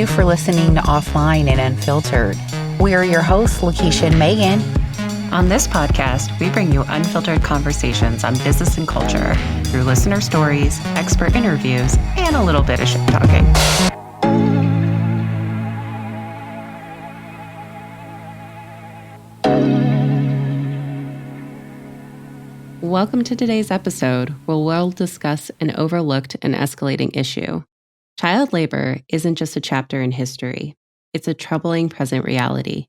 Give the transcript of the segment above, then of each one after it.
you for listening to Offline and Unfiltered. We are your hosts, Lakeisha and Megan. On this podcast, we bring you unfiltered conversations on business and culture through listener stories, expert interviews, and a little bit of shit talking. Welcome to today's episode, where we'll discuss an overlooked and escalating issue. Child labor isn't just a chapter in history. It's a troubling present reality.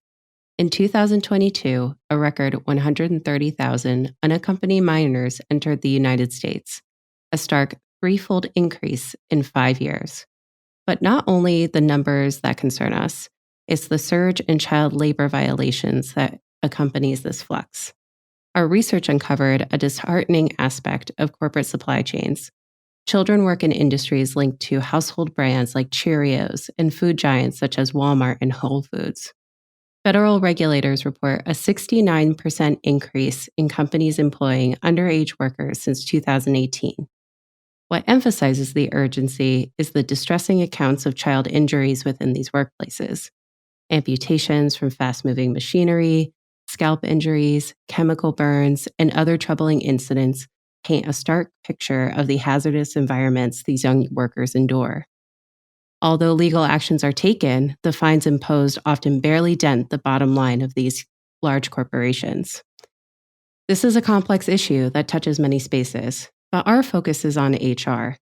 In 2022, a record 130,000 unaccompanied minors entered the United States, a stark threefold increase in 5 years. But not only the numbers that concern us, it's the surge in child labor violations that accompanies this flux. Our research uncovered a disheartening aspect of corporate supply chains. Children work in industries linked to household brands like Cheerios and food giants such as Walmart and Whole Foods. Federal regulators report a 69% increase in companies employing underage workers since 2018. What emphasizes the urgency is the distressing accounts of child injuries within these workplaces. Amputations from fast-moving machinery, scalp injuries, chemical burns, and other troubling incidents paint a stark picture of the hazardous environments these young workers endure. Although legal actions are taken, the fines imposed often barely dent the bottom line of these large corporations. This is a complex issue that touches many spaces, but our focus is on HR.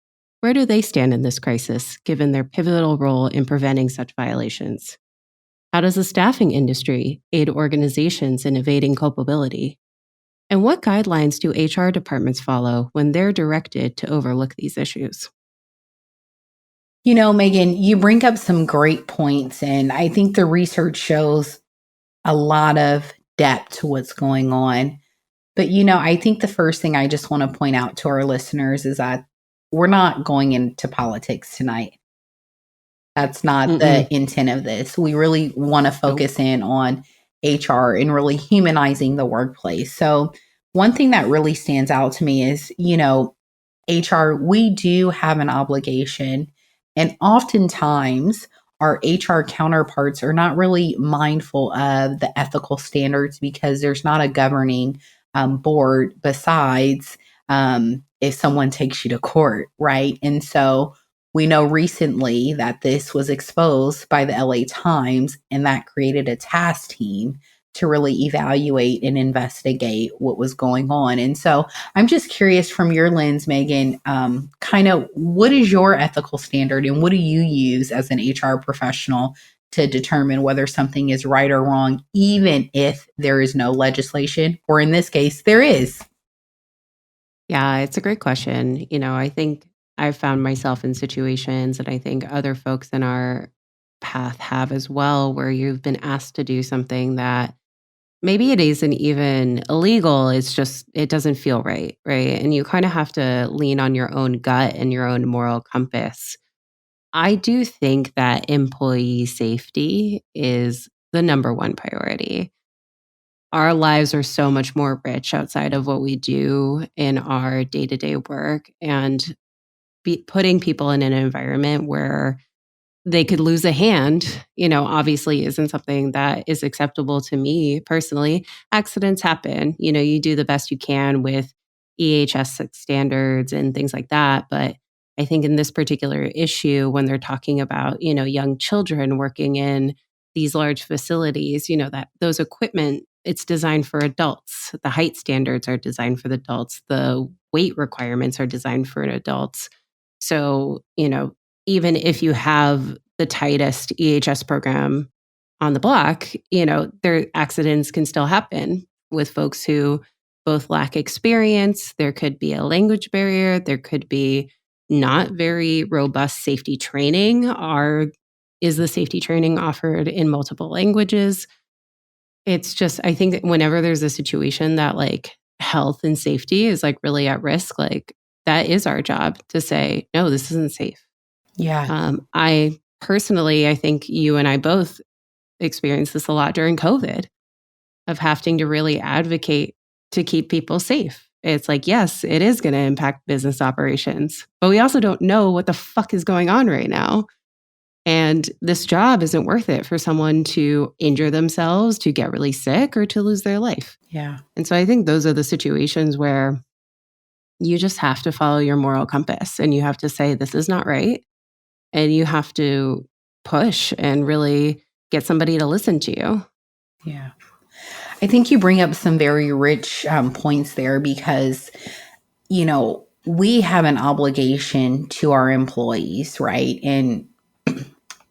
Where do they stand in this crisis, given their pivotal role in preventing such violations? How does the staffing industry aid organizations in evading culpability? And what guidelines do HR departments follow when they're directed to overlook these issues? You know, Megan, you bring up some great points, and I think the research shows a lot of depth to what's going on. But, I think the first thing I just want to point out to our listeners is that we're not going into politics tonight. That's not the intent of this. We really want to focus in on HR and really humanizing the workplace. So one thing that really stands out to me is, HR, we do have an obligation. And oftentimes our HR counterparts are not really mindful of the ethical standards because there's not a governing board besides if someone takes you to court, right? And so we know recently that this was exposed by the LA Times, and that created a task team to really evaluate and investigate what was going on. And so I'm just curious from your lens, Megan, kind of what is your ethical standard and what do you use as an HR professional to determine whether something is right or wrong, even if there is no legislation, or in this case, there is? Yeah, it's a great question. I think I've found myself in situations, and I think other folks in our path have as well, where you've been asked to do something that maybe it isn't even illegal. It's just, it doesn't feel right, right? And you kind of have to lean on your own gut and your own moral compass. I do think that employee safety is the number one priority. Our lives are so much more rich outside of what we do in our day-to-day work, and putting people in an environment where they could lose a hand, obviously isn't something that is acceptable to me personally. Accidents happen. You do the best you can with EHS standards and things like that. But I think in this particular issue, when they're talking about, young children working in these large facilities, that those equipment, it's designed for adults. The height standards are designed for the adults. The weight requirements are designed for adults. So, even if you have the tightest EHS program on the block, their accidents can still happen with folks who both lack experience. There could be a language barrier. There could be not very robust safety training. Is the safety training offered in multiple languages? It's just, I think that whenever there's a situation that like health and safety is like really at risk, like that is our job to say, no, this isn't safe. Yeah. I think you and I both experienced this a lot during COVID, of having to really advocate to keep people safe. It's like, yes, it is going to impact business operations, but we also don't know what the fuck is going on right now. And this job isn't worth it for someone to injure themselves, to get really sick, or to lose their life. Yeah. And so I think those are the situations where you just have to follow your moral compass and you have to say, this is not right. And you have to push and really get somebody to listen to you. Yeah. I think you bring up some very rich points there because, we have an obligation to our employees, right? And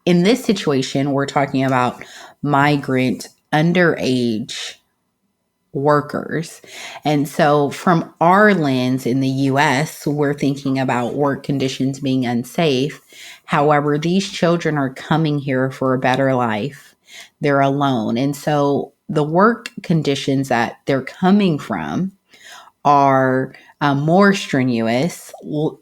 in this situation, we're talking about migrant underage workers. And so, from our lens in the US, we're thinking about work conditions being unsafe. However, these children are coming here for a better life. They're alone. And so, the work conditions that they're coming from are more strenuous.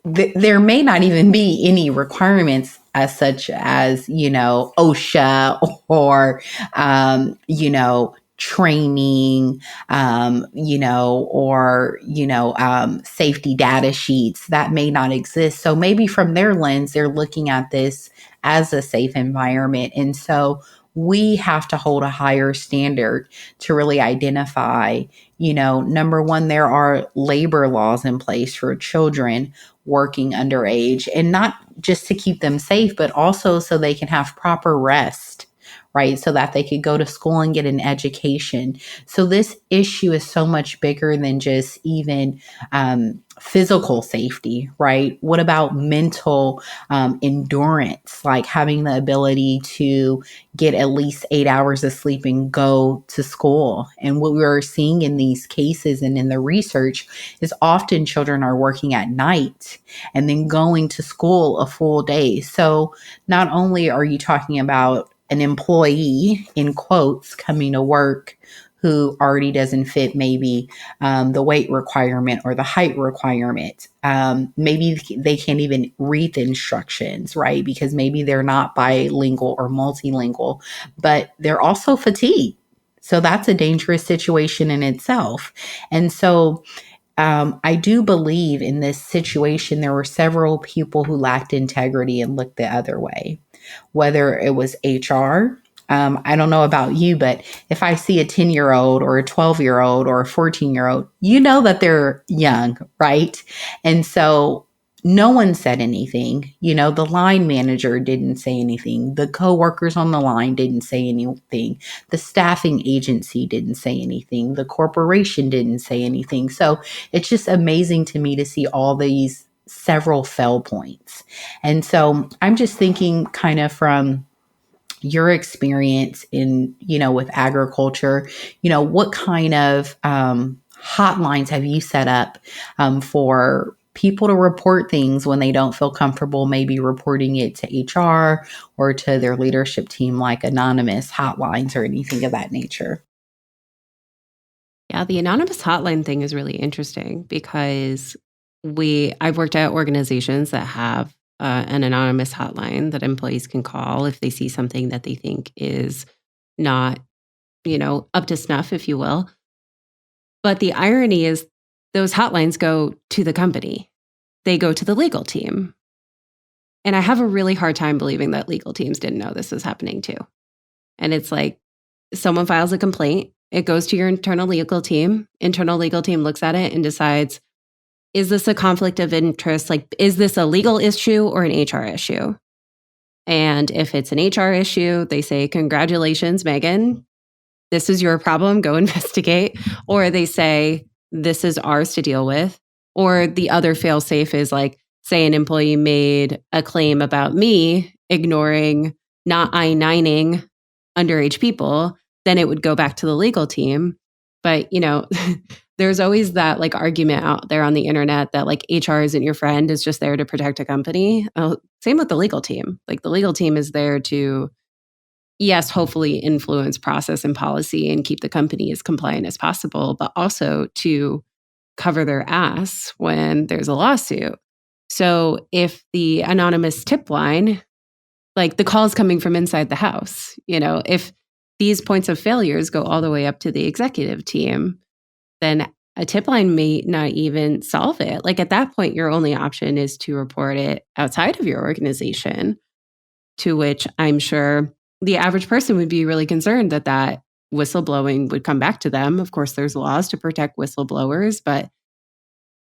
There may not even be any requirements as such as, OSHA or, training, safety data sheets that may not exist. So maybe from their lens, they're looking at this as a safe environment. And so we have to hold a higher standard to really identify, number one, there are labor laws in place for children working underage, and not just to keep them safe, but also so they can have proper rest, right? So that they could go to school and get an education. So this issue is so much bigger than just even physical safety, right? What about mental endurance, like having the ability to get at least 8 hours of sleep and go to school? And what we're seeing in these cases and in the research is often children are working at night and then going to school a full day. So not only are you talking about an employee, in quotes, coming to work who already doesn't fit maybe the weight requirement or the height requirement. Maybe they can't even read the instructions, right? Because maybe they're not bilingual or multilingual, but they're also fatigued. So that's a dangerous situation in itself. And so I do believe in this situation, there were several people who lacked integrity and looked the other way, whether it was HR. I don't know about you, but if I see a 10-year-old or a 12-year-old or a 14-year-old, you know that they're young, right? And so no one said anything. The line manager didn't say anything. The coworkers on the line didn't say anything. The staffing agency didn't say anything. The corporation didn't say anything. So it's just amazing to me to see all these several fell points. And so I'm just thinking kind of from your experience in, with agriculture, what kind of hotlines have you set up for people to report things when they don't feel comfortable, maybe reporting it to HR or to their leadership team, like anonymous hotlines or anything of that nature? Yeah, the anonymous hotline thing is really interesting because I've worked at organizations that have an anonymous hotline that employees can call if they see something that they think is not, up to snuff, if you will. But the irony is those hotlines go to the company. They go to the legal team. And I have a really hard time believing that legal teams didn't know this was happening too. And it's like someone files a complaint, it goes to your internal legal team. Internal legal team looks at it and decides, is this a conflict of interest? Like, is this a legal issue or an HR issue? And if it's an HR issue, they say, congratulations, Megan. This is your problem. Go investigate. Or they say, this is ours to deal with. Or the other fail safe is like, say an employee made a claim about me ignoring, not I-9ing underage people, then it would go back to the legal team. But, there's always that like argument out there on the internet that like HR isn't your friend, it's just there to protect a company. Same with the legal team. Like the legal team is there to, yes, hopefully influence process and policy and keep the company as compliant as possible, but also to cover their ass when there's a lawsuit. So if the anonymous tip line, like the call is coming from inside the house, if these points of failures go all the way up to the executive team, then a tip line may not even solve it. Like at that point, your only option is to report it outside of your organization. to which I'm sure the average person would be really concerned that that whistleblowing would come back to them. Of course, there's laws to protect whistleblowers, but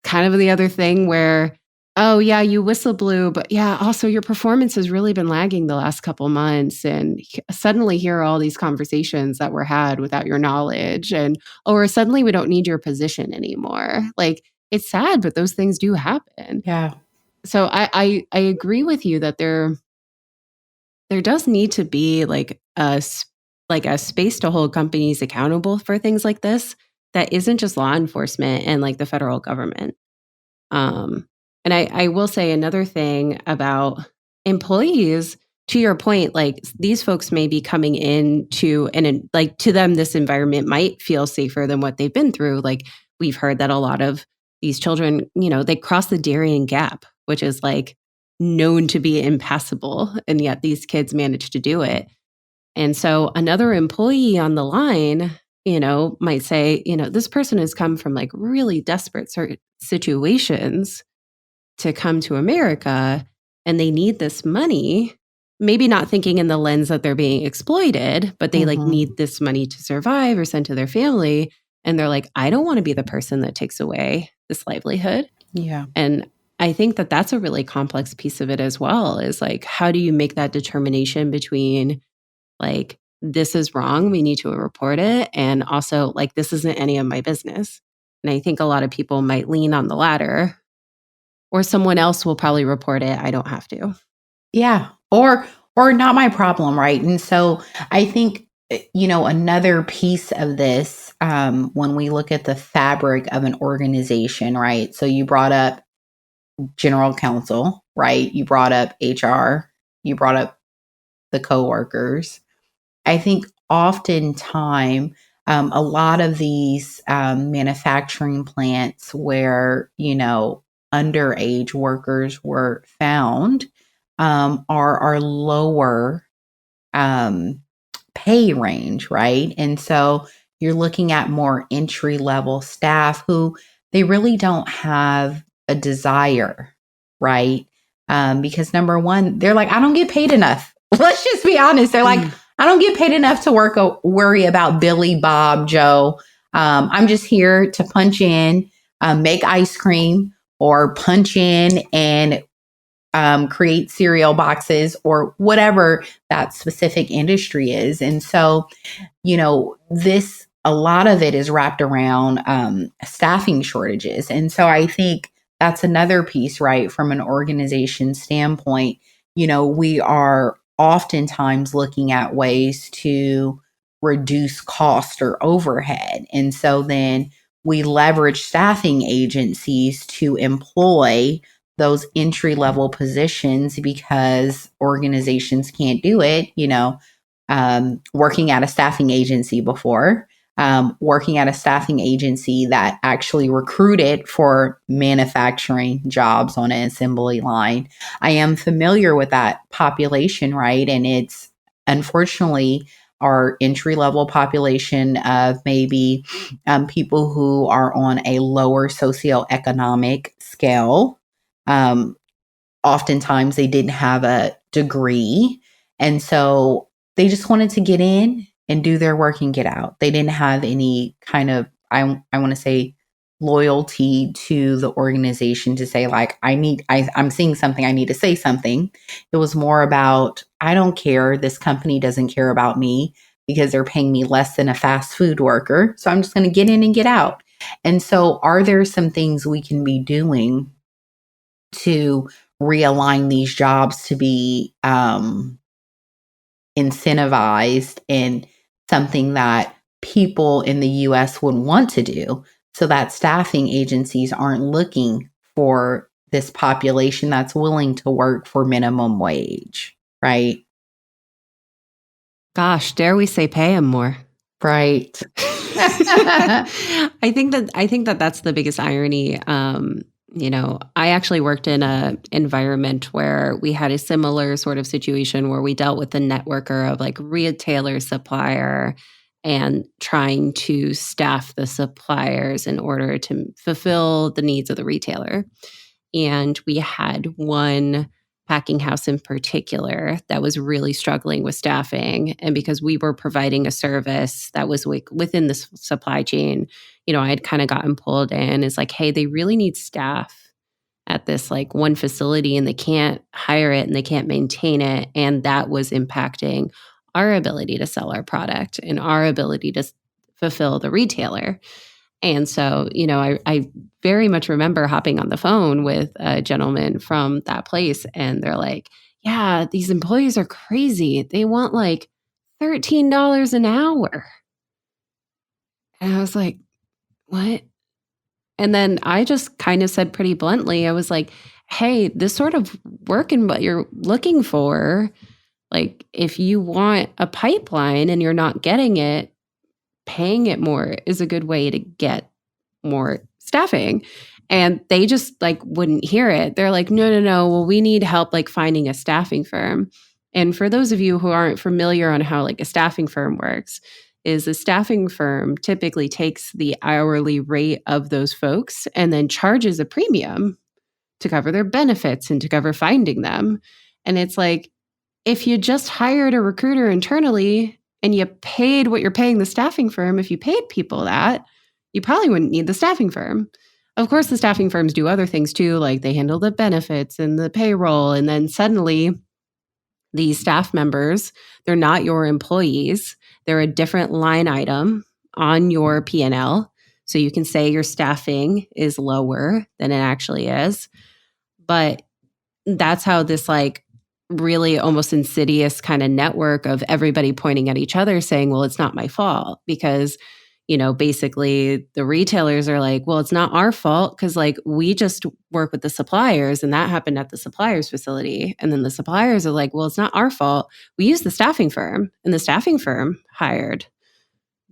kind of the other thing where, oh, yeah, you whistle blew, but yeah, also your performance has really been lagging the last couple months. And suddenly here are all these conversations that were had without your knowledge. And, or suddenly we don't need your position anymore. Like, it's sad, but those things do happen. Yeah. So I agree with you that there does need to be like a space to hold companies accountable for things like this that isn't just law enforcement and like the federal government. Um, and I will say another thing about employees, to your point, like these folks may be coming into and like to them, this environment might feel safer than what they've been through. Like we've heard that a lot of these children, they cross the Darien Gap, which is like known to be impassable, and yet these kids manage to do it. And so another employee on the line, might say, this person has come from like really desperate situations to come to America and they need this money, maybe not thinking in the lens that they're being exploited, but they like Mhm. need this money to survive or send to their family. And they're like, I don't want to be the person that takes away this livelihood. Yeah. And I think that that's a really complex piece of it as well, is like, how do you make that determination between like, this is wrong, we need to report it, and also like, this isn't any of my business. And I think a lot of people might lean on the latter, or someone else will probably report it. I don't have to. Yeah. Or not my problem, right? And so I think another piece of this, when we look at the fabric of an organization, right? So you brought up general counsel, right? You brought up HR, you brought up the coworkers. I think oftentimes a lot of these manufacturing plants where, underage workers were found are lower um, pay range, right? And so you're looking at more entry level staff who they really don't have a desire, right? Because number one, they're like, I don't get paid enough. Let's just be honest. They're like, Mm. I don't get paid enough to worry about Billy, Bob, Joe. I'm just here to punch in, make ice cream, or punch in and create cereal boxes or whatever that specific industry is. And so, a lot of it is wrapped around staffing shortages. And so I think that's another piece, right? From an organization standpoint, we are oftentimes looking at ways to reduce cost or overhead. And so then we leverage staffing agencies to employ those entry level positions because organizations can't do it, working at a staffing agency before, working at a staffing agency that actually recruited for manufacturing jobs on an assembly line. I am familiar with that population, right? And it's unfortunately our entry level population of maybe people who are on a lower socioeconomic scale. Um, Oftentimes they didn't have a degree. And so they just wanted to get in and do their work and get out. They didn't have any kind of, I want to say, loyalty to the organization to say, like, I'm seeing something, I need to say something. It was more about, I don't care. This company doesn't care about me because they're paying me less than a fast food worker. So I'm just going to get in and get out. And so, are there some things we can be doing to realign these jobs to be incentivized and something that people in the US would want to do so that staffing agencies aren't looking for this population that's willing to work for minimum wage, right? Gosh, dare we say pay them more? Right. I think that that's the biggest irony. I actually worked in a environment where we had a similar sort of situation where we dealt with the networker of like retailer supplier and trying to staff the suppliers in order to fulfill the needs of the retailer. And we had one packing house in particular that was really struggling with staffing. And because we were providing a service that was within the supply chain, I had kind of gotten pulled in. It's like, hey, they really need staff at this like one facility and they can't hire it and they can't maintain it. And that was impacting our ability to sell our product and our ability to fulfill the retailer. And so, I very much remember hopping on the phone with a gentleman from that place, and they're like, yeah, these employees are crazy. They want like $13 an hour. And I was like, what? And then I just kind of said pretty bluntly, I was like, hey, this sort of work and what you're looking for, like if you want a pipeline and you're not getting it, paying it more is a good way to get more staffing. And they just like wouldn't hear it. They're like, no, no, no. Well, we need help like finding a staffing firm. And for those of you who aren't familiar on how like a staffing firm works, is a staffing firm typically takes the hourly rate of those folks and then charges a premium to cover their benefits and to cover finding them. And it's like, if you just hired a recruiter internally and you paid what you're paying the staffing firm, if you paid people that, you probably wouldn't need the staffing firm. Of course, the staffing firms do other things too, like they handle the benefits and the payroll. And then suddenly, these staff members, they're not your employees. They're a different line item on your P&L. So you can say your staffing is lower than it actually is. But that's how this like really almost insidious kind of network of everybody pointing at each other saying, well, it's not my fault because, basically the retailers are like, well, it's not our fault because like we just work with the suppliers and that happened at the supplier's facility. And then the suppliers are like, well, it's not our fault. We use the staffing firm and the staffing firm hired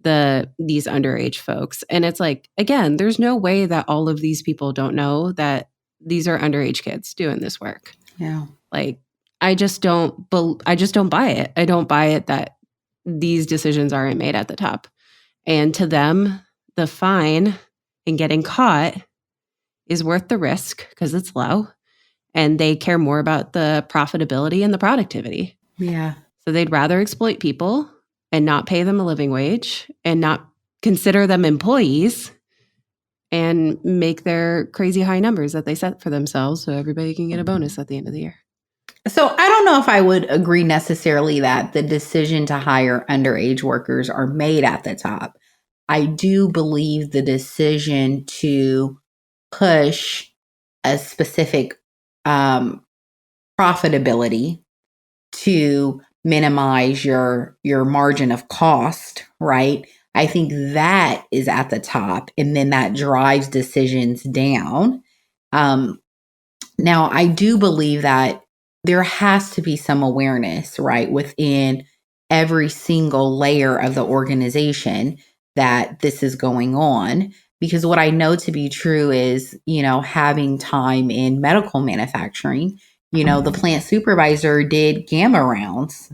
these underage folks. And it's like, again, there's no way that all of these people don't know that these are underage kids doing this work. Yeah. Like, I just don't buy it. I don't buy it that these decisions aren't made at the top. And to them, the fine and getting caught is worth the risk because it's low. And they care more about the profitability and the productivity. Yeah. So they'd rather exploit people and not pay them a living wage and not consider them employees and make their crazy high numbers that they set for themselves so everybody can get a bonus at the end of the year. So I don't know if I would agree necessarily that the decision to hire underage workers are made at the top. I do believe the decision to push a specific profitability to minimize your margin of cost, right? I think that is at the top, and then that drives decisions down. Now, I do believe that there has to be some awareness, right, within every single layer of the organization that this is going on. Because what I know to be true is, having time in medical manufacturing, the plant supervisor did gamma rounds.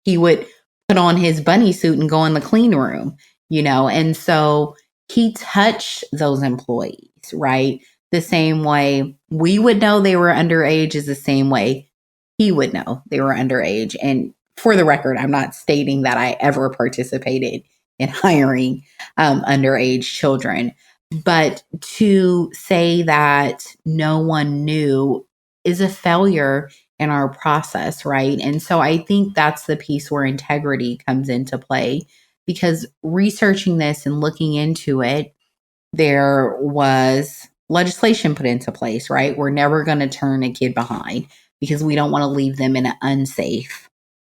He would put on his bunny suit and go in the clean room, and so he touched those employees, right? The same way we would know they were underage is the same way he would know they were underage. And for the record, I'm not stating that I ever participated in hiring underage children. But to say that no one knew is a failure in our process, right? And so I think that's the piece where integrity comes into play, because researching this and looking into it, there was legislation put into place, right? We're never going to turn a kid behind because we don't want to leave them in an unsafe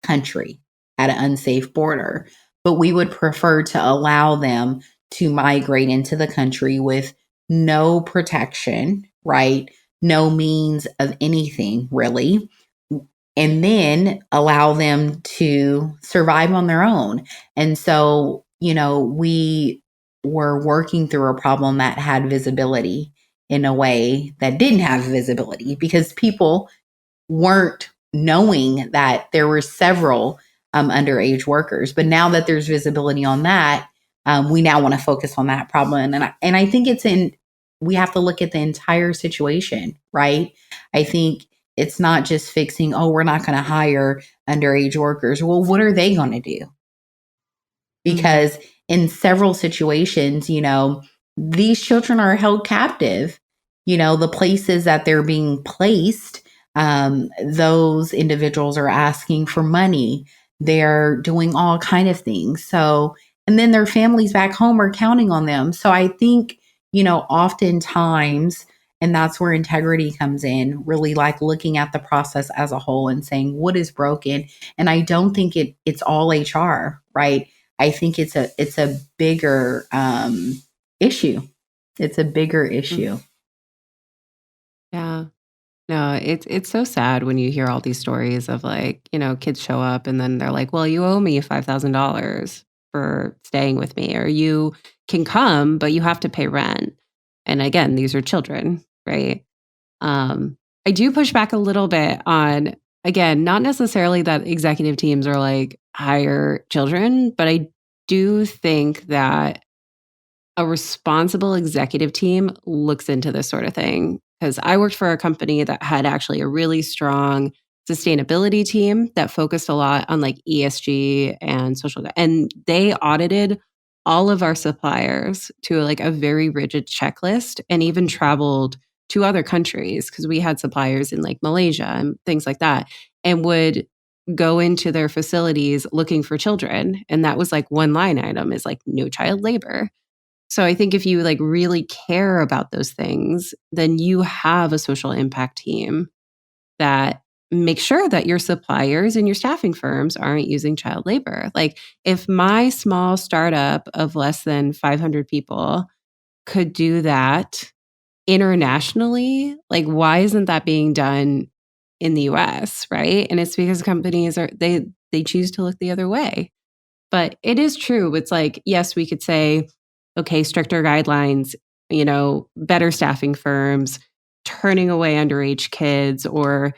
country at an unsafe border. But we would prefer to allow them to migrate into the country with no protection, right? No means of anything, really. And then allow them to survive on their own. And so, we were working through a problem that had visibility in a way that didn't have visibility because people weren't knowing that there were several underage workers. But now that there's visibility on that, we now want to focus on that problem. And I think we have to look at the entire situation, right? I think It's not just fixing, oh, we're not going to hire underage workers. Well, what are they going to do? Mhm. Because in several situations, these children are held captive. The places that they're being placed, those individuals are asking for money. They're doing all kind of things. So, and then their families back home are counting on them. So I think, oftentimes, and that's where integrity comes in, really like looking at the process as a whole and saying what is broken. And I don't think it's all HR, right? I think it's a bigger issue. It's a bigger Mm. issue. Yeah. No, it's so sad when you hear all these stories of like, kids show up and then they're like, "Well, you owe me $5,000 for staying with me, or you can come, but you have to pay rent." And again, these are children, right? Um, I do push back a little bit on, again, not necessarily that executive teams are like hire children, but I do think that a responsible executive team looks into this sort of thing. Because I worked for a company that had actually a really strong sustainability team that focused a lot on like ESG and social, and they audited all of our suppliers to like a very rigid checklist and even traveled to other countries because we had suppliers in like Malaysia and things like that, and would go into their facilities looking for children. And that was like one line item is like no child labor. So I think if you like really care about those things, then you have a social impact team that makes sure that your suppliers and your staffing firms aren't using child labor. Like if my small startup of less than 500 people could do that internationally, like why isn't that being done in the US, right? And it's because companies they choose to look the other way. But it is true. It's like, yes, we could say, okay, stricter guidelines, better staffing firms, turning away underage kids, or,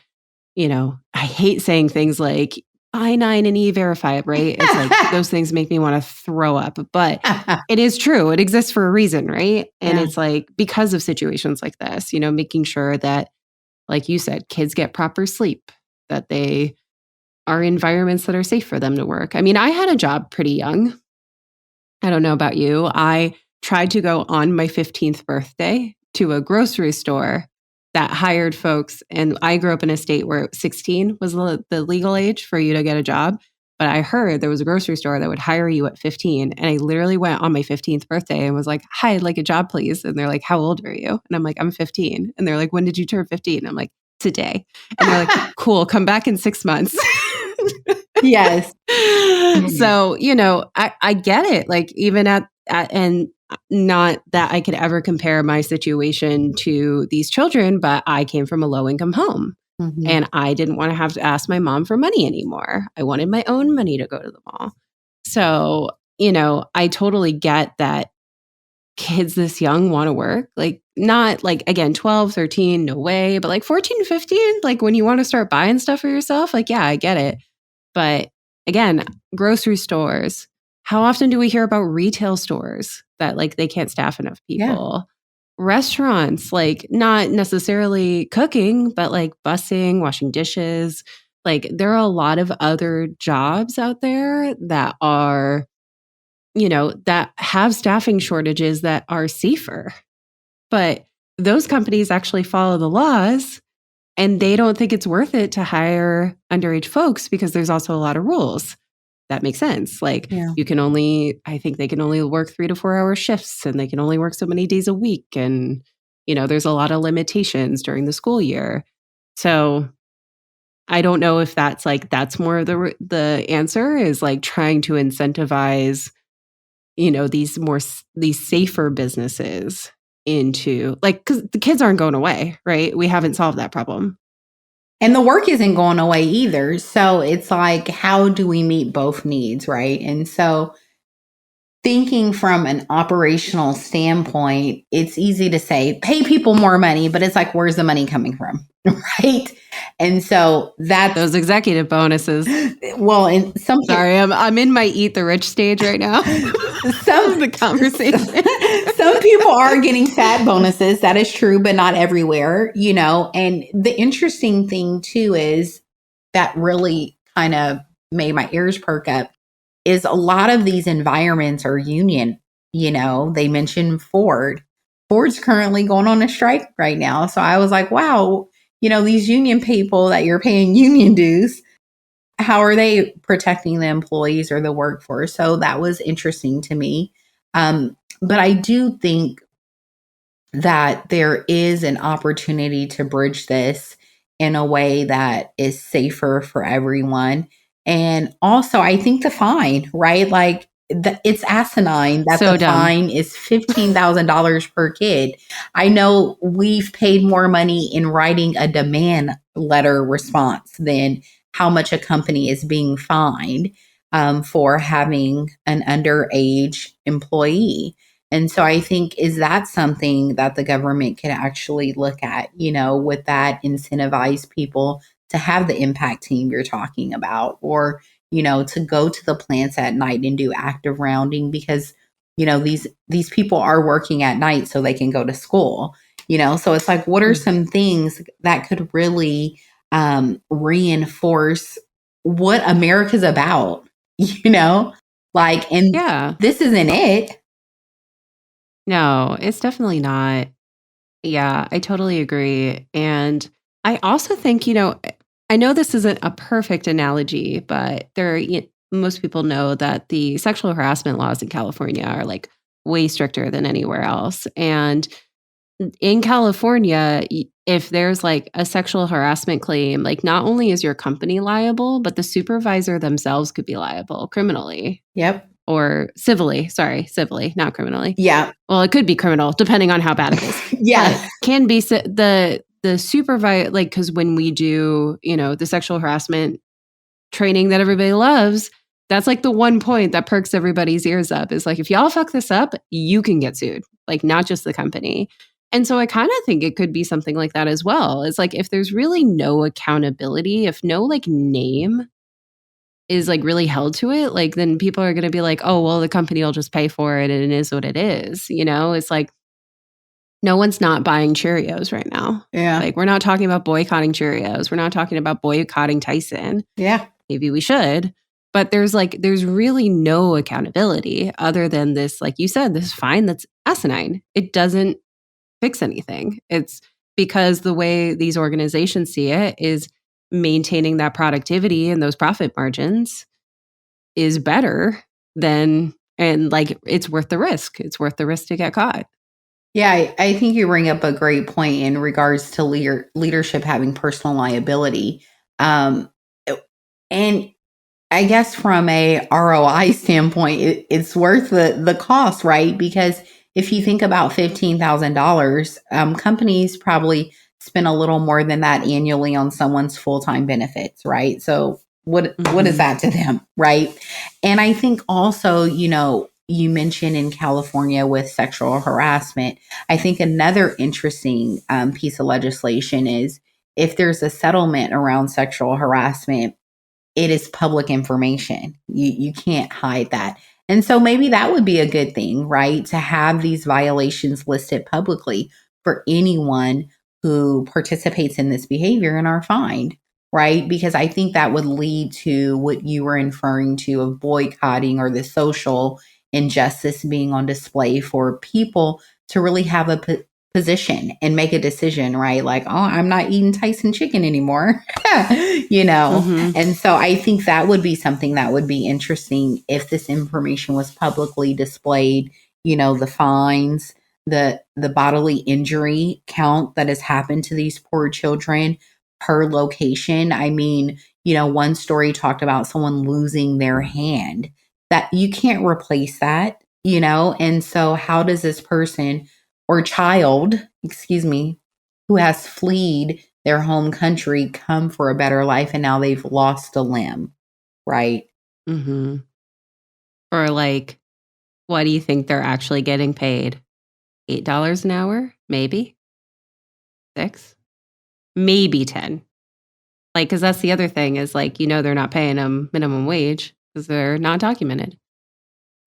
I hate saying things like I-9 and E-verify, right? It's like those things make me want to throw up, but it is true. It exists for a reason, right? And Yeah. it's like because of situations like this, making sure that, like you said, kids get proper sleep, that they are environments that are safe for them to work. I mean, I had a job pretty young. I don't know about you. I tried to go on my 15th birthday to a grocery store that hired folks. And I grew up in a state where 16 was the legal age for you to get a job. But I heard there was a grocery store that would hire you at 15. And I literally went on my 15th birthday and was like, "Hi, I'd like a job, please." And they're like, "How old are you?" And I'm like, "I'm 15." And they're like, "When did you turn 15?" I'm like, "Today." And they're like, "Cool, come back in 6 months." Yes. Mhm. So, I get it. Like even and not that I could ever compare my situation to these children, but I came from a low income home Mhm. and I didn't want to have to ask my mom for money anymore. I wanted my own money to go to the mall. So, I totally get that kids this young want to work. Like not like again 12, 13, no way, but like 14, 15, like when you want to start buying stuff for yourself, like yeah, I get it. But again, grocery stores, how often do we hear about retail stores that like they can't staff enough Yeah. people? Restaurants, like not necessarily cooking, but like busing, washing dishes. Like there are a lot of other jobs out there that are, that have staffing shortages that are safer. But those companies actually follow the laws and they don't think it's worth it to hire underage folks because there's also a lot of rules. That makes sense. Like Yeah. I think they can only work 3 to 4 hour shifts and they can only work so many days a week. And, there's a lot of limitations during the school year. So I don't know if that's more of the answer is like trying to incentivize, these safer businesses into like, cause the kids aren't going away, right? We haven't solved that problem. And the work isn't going away either. So it's like, how do we meet both needs, right? And so thinking from an operational standpoint, it's easy to say, pay people more money, but it's like, where's the money coming from? right? And so that's Those executive bonuses. well, and Sorry, I'm in my eat the rich stage right now some of the conversation. some people are getting fat bonuses. That is true, but not everywhere, And the interesting thing too is that really kind of made my ears perk up is a lot of these environments are union. They mentioned Ford. Ford's currently going on a strike right now. So I was like, wow, these union people that you're paying union dues, how are they protecting the employees or the workforce? So that was interesting to me. But I do think that there is an opportunity to bridge this in a way that is safer for everyone. And also, I think the fine, right? Like, it's asinine that the So dumb. fine is $15,000 per kid. I know we've paid more money in writing a demand letter response than how much a company is being fined for having an underage employee. And so I think, is that something that the government can actually look at, with that incentivize people to have the impact team you're talking about, or, to go to the plants at night and do active rounding because, these people are working at night so they can go to school, So it's like, what are Mm. some things that could really reinforce what America's about, you know? Like, and Yeah. this isn't it. No, it's definitely not. Yeah, I totally agree. And I also think, I know this isn't a perfect analogy, but most people know that the sexual harassment laws in California are like way stricter than anywhere else. And in California, if there's like a sexual harassment claim, like not only is your company liable, but the supervisor themselves could be liable criminally Yep. or civilly. Sorry, civilly, not criminally. Yeah. Well, it could be criminal depending on how bad it is, Yeah. but can be the supervisor, like, because when we do, the sexual harassment training that everybody loves, that's like the one point that perks everybody's ears up is like, if y'all fuck this up, you can get sued, like not just the company. And so I kind of think it could be something like that as well. It's like if there's really no accountability, if no like name is like really held to it, like then people are going to be like, oh, well, the company will just pay for it and it is what it is. It's like no one's not buying Cheerios right now. Yeah. Like we're not talking about boycotting Cheerios. We're not talking about boycotting Tyson. Yeah. Maybe we should. But there's really no accountability other than this, like you said, this fine that's asinine. It doesn't fix anything. It's because the way these organizations see it is maintaining that productivity and those profit margins is better than, and like it's worth the risk. It's worth the risk to get caught. Yeah. I think you bring up a great point in regards to leadership having personal liability. Um, and I guess from a ROI standpoint, it's worth the cost, right? Because if you think about $15,000, companies probably spend a little more than that annually on someone's full time benefits, right? So what is Mhm. that to them, right? And I think also, you mentioned in California with sexual harassment. I think another interesting piece of legislation is if there's a settlement around sexual harassment, it is public information. You can't hide that. And so maybe that would be a good thing, right? To have these violations listed publicly for anyone who participates in this behavior and are fined, right? Because I think that would lead to what you were inferring to of boycotting or the social injustice being on display for people to really have a position and make a decision, right? Like, oh, I'm not eating Tyson chicken anymore, you know? Mhm. And so I think that would be something that would be interesting if this information was publicly displayed, the fines, the bodily injury count that has happened to these poor children per location. I mean, one story talked about someone losing their hand. That you can't replace that, And so how does this person or child, excuse me, who has fled their home country come for a better life and now they've lost a limb, right? Mhm. Or like, what do you think they're actually getting paid? $8 an hour? Maybe? 6? maybe 10. Like, because that's the other thing is like, they're not paying them minimum wage because they're not documented.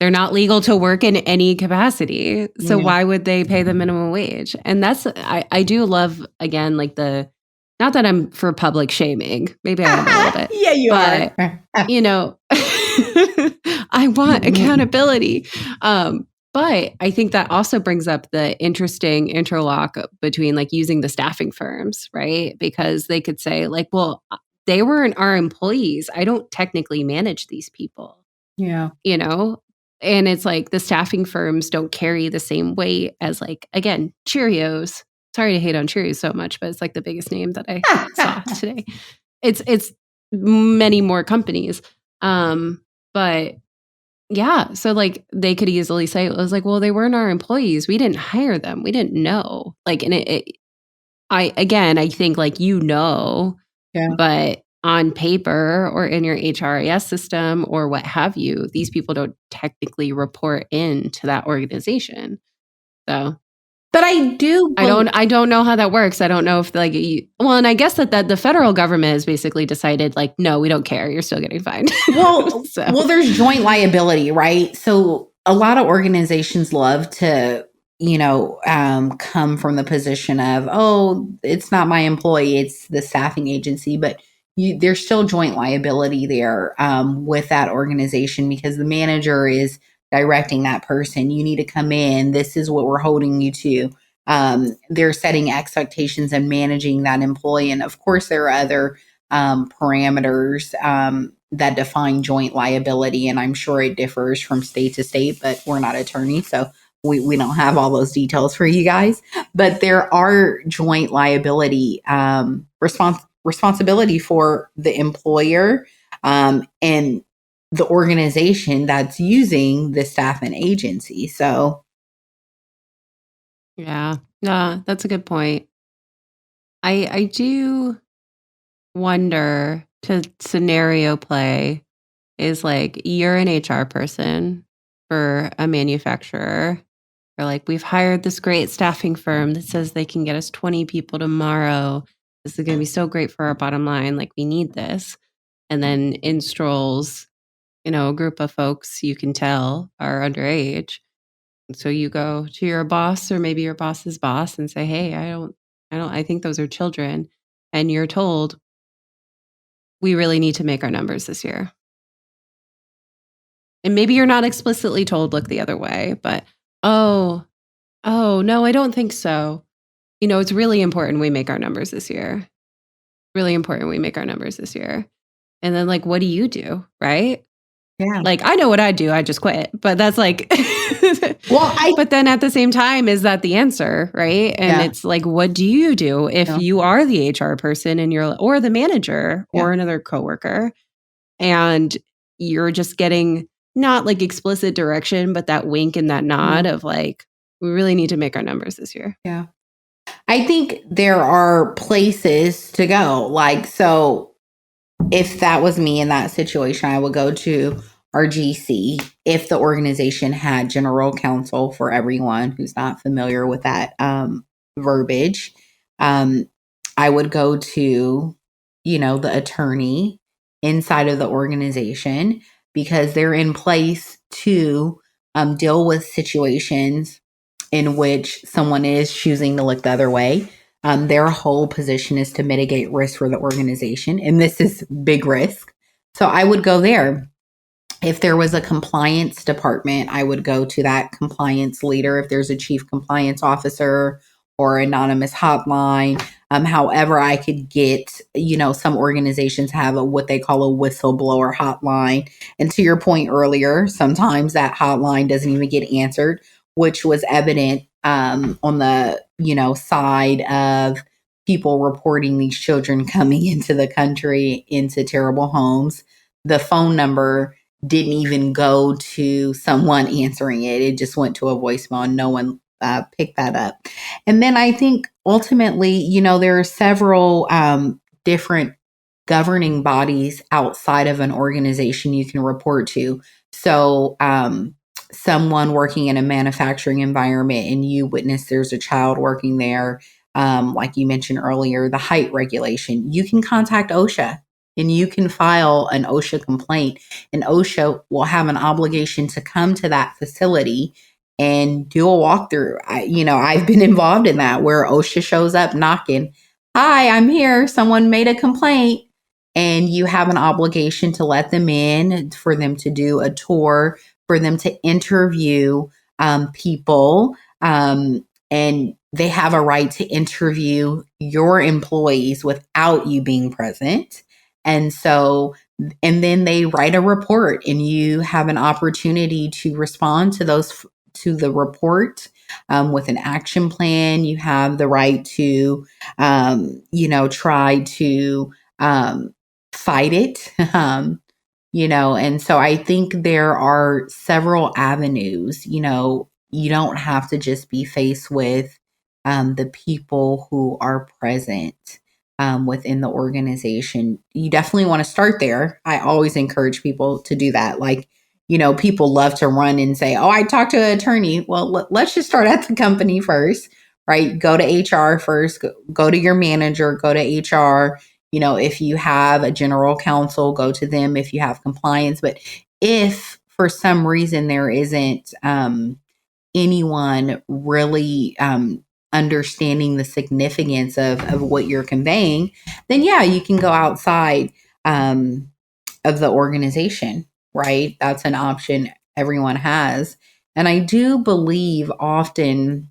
They're not legal to work in any capacity. So Yeah. why would they pay the minimum wage? And that's, I do love, again, like not that I'm for public shaming. Maybe I am a little bit. Yeah, you But, are. I want accountability. But I think that also brings up the interesting interlock between like using the staffing firms, right? Because they could say, like, well, they weren't our employees. I don't technically manage these people, Yeah. you know? And it's like the staffing firms don't carry the same weight as, like, again, Cheerios. Sorry to hate on Cheerios so much, but it's like the biggest name that I saw today. It's many more companies. But yeah, so like they could easily say, it was like, well, they weren't our employees. We didn't hire them. We didn't know. Like, and I think like, Yeah. but on paper or in your HRIS system or what have you, these people don't technically report into that organization. So But I do I don't know how that works. I don't know if like and I guess that the federal government has basically decided like, no, we don't care. You're still getting fined. well, So well, there's joint liability, right? So a lot of organizations love to, come from the position of, oh, it's not my employee, it's the staffing agency, but there's still joint liability there with that organization because the manager is directing that person. You need to come in. This is what we're holding you to. They're setting expectations and managing that employee, and of course, there are other parameters that define joint liability. And I'm sure it differs from state to state, but we're not attorneys. So we don't have all those details for you guys. But there are joint liability responsibility for the employer and the organization that's using the staff and agency. So, yeah, no, that's a good point. I do wonder to scenario play is like you're an HR person for a manufacturer. Or like, we've hired this great staffing firm that says they can get us 20 people tomorrow. This is going to be so great for our bottom line. Like, we need this. And then in strolls, a group of folks you can tell are underage. And so you go to your boss or maybe your boss's boss and say, hey, I think those are children. And you're told, we really need to make our numbers this year. And maybe you're not explicitly told, look the other way, but, oh, no, I don't think so. It's really important we make our numbers this year. Really important we make our numbers this year. And then, like, what do you do? Right? yeah. Like, I know what I do. I just quit. But that's like, Well, but then at the same time, is that the answer? Right. And yeah. it's like, what do you do if Yeah. you are the HR person and or the manager Yeah. or another coworker and you're just getting not like explicit direction, but that wink and that nod of like, we really need to make our numbers this year. Yeah. I think there are places to go. Like, so if that was me in that situation, I would go to our GC if the organization had general counsel for everyone who's not familiar with that verbiage. Um, I would go to, the attorney inside of the organization because they're in place to deal with situations in which someone is choosing to look the other way. Their whole position is to mitigate risk for the organization, and this is big risk. So I would go there. If there was a compliance department, I would go to that compliance leader. If there's a chief compliance officer or anonymous hotline, however, I could get, some organizations have what they call a whistleblower hotline. And to your point earlier, sometimes that hotline doesn't even get answered, which was evident on the, side of people reporting these children coming into the country into terrible homes. The phone number didn't even go to someone answering it. It just went to a voicemail and no one picked that up. And then I think ultimately, there are several different governing bodies outside of an organization you can report to. So, someone working in a manufacturing environment and you witness there's a child working there, like you mentioned earlier, the height regulation, you can contact OSHA and you can file an OSHA complaint, and OSHA will have an obligation to come to that facility and do a walkthrough. I've been involved in that where OSHA shows up knocking. Hi, I'm here. Someone made a complaint. And you have an obligation to let them in, for them to do a tour, for them to interview people. And they have a right to interview your employees without you being present. And so, and then they write a report, and you have an opportunity to respond to the report with an action plan. You have the right to, try to fight it. And so I think there are several avenues. You don't have to just be faced with the people who are present within the organization. You definitely want to start there. I always encourage people to do that. Like, people love to run and say, oh, I talked to an attorney. Well, let's just start at the company first, right? Go to HR first, go to your manager, go to HR. If you have a general counsel, go to them if you have compliance. But if for some reason there isn't anyone really understanding the significance of what you're conveying, then yeah, you can go outside of the organization, right? That's an option everyone has. And I do believe often